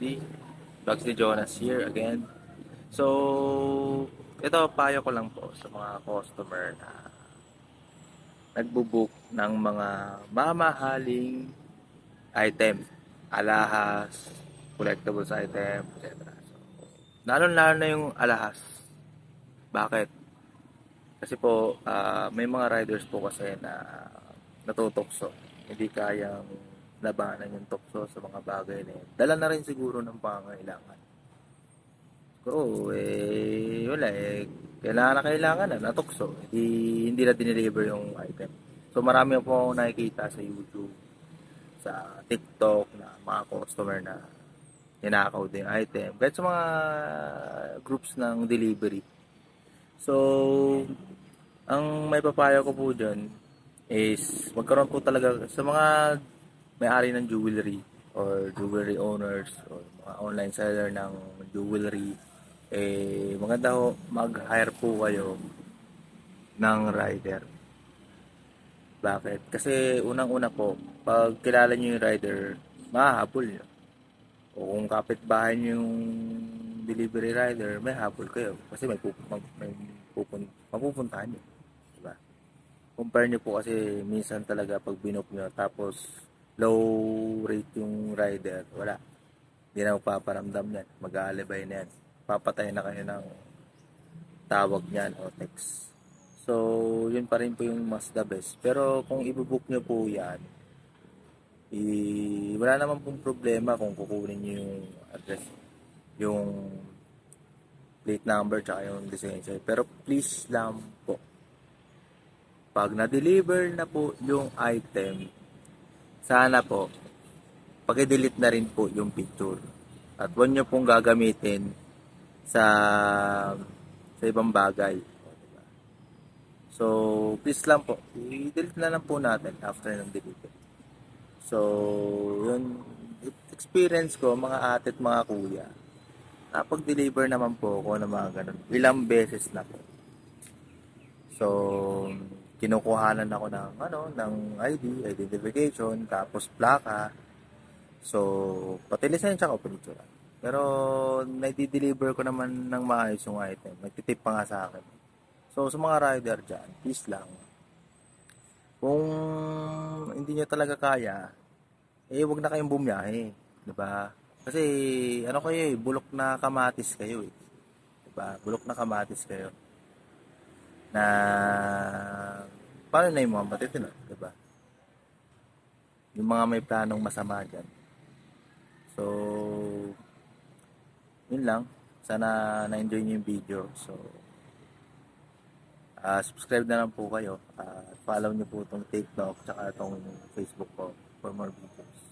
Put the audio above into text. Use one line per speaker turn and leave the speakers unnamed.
Rudy. Vlogs ni Jonas here again. So, ito payo ko lang po sa mga customer na nagbo-book ng mga mamahaling item, alahas, collectibles item, etc. So, lalo-lalo na yung alahas. Bakit? Kasi po, may mga riders po kasi na natutokso. Hindi kayang labanan yung tukso sa mga bagay na yun. Dala na rin siguro ng pangangailangan. Oo, wala kailangan na natukso. Hindi na dineliver yung item. So marami po akong nakikita sa YouTube, sa TikTok na mga customer na ninakaw din yung item. Kahit sa mga groups ng delivery. So, ang may papayo ko po dyan is magkaroon po talaga sa mga may-ari ng jewelry or jewelry owners or mga online seller ng jewelry, maganda ho mag-hire po kayo ng rider. Bakit? Kasi unang-una po, pag kilala nyo yung rider, mahahabol nyo. O kung kapitbahay nyo yung delivery rider, may habol kayo. Kasi mapupuntahan nyo. Diba? Compare nyo po kasi minsan talaga pag binook nyo, tapos low rate yung rider, wala. Hindi na magpaparamdam yan. Mag-aalibay na yan. Papatay na kayo ng tawag niyan o text. So, yun pa rin po yung mas the best. Pero kung ibubook nyo po yan, wala naman pong problema kung kukunin nyo yung address, yung plate number, tsaka yung lisensya. Pero please lang po, pag na-deliver na po yung item, sana po, pag-delete na rin po yung picture. At huwag nyo pong gagamitin sa ibang bagay. So, please lang po, i-delete na lang po natin after ng delivery. So, yun, experience ko, mga ate at mga kuya, napag-deliver naman po ako ng mga ganun. Ilang beses na po. So, kinukuhanan ako ng ID, identification, tapos plaka. So, pati lisensya ko pinicturan. Pero, nai-deliver ko naman ng maayos yung item. Nagtitip pa nga sa akin. So, sa mga rider dyan, please lang. Kung hindi nyo talaga kaya, wag na kayong bumiyahe. Diba? Kasi, ano kayo bulok na kamatis kayo eh. Diba? Bulok na kamatis kayo. Na, paano na yung mga matitinod? Diba? Yung mga may planong masama dyan. So, yun lang. Sana na-enjoy nyo yung video. So, subscribe na lang po kayo. Follow nyo po itong TikTok tsaka itong Facebook ko for more videos.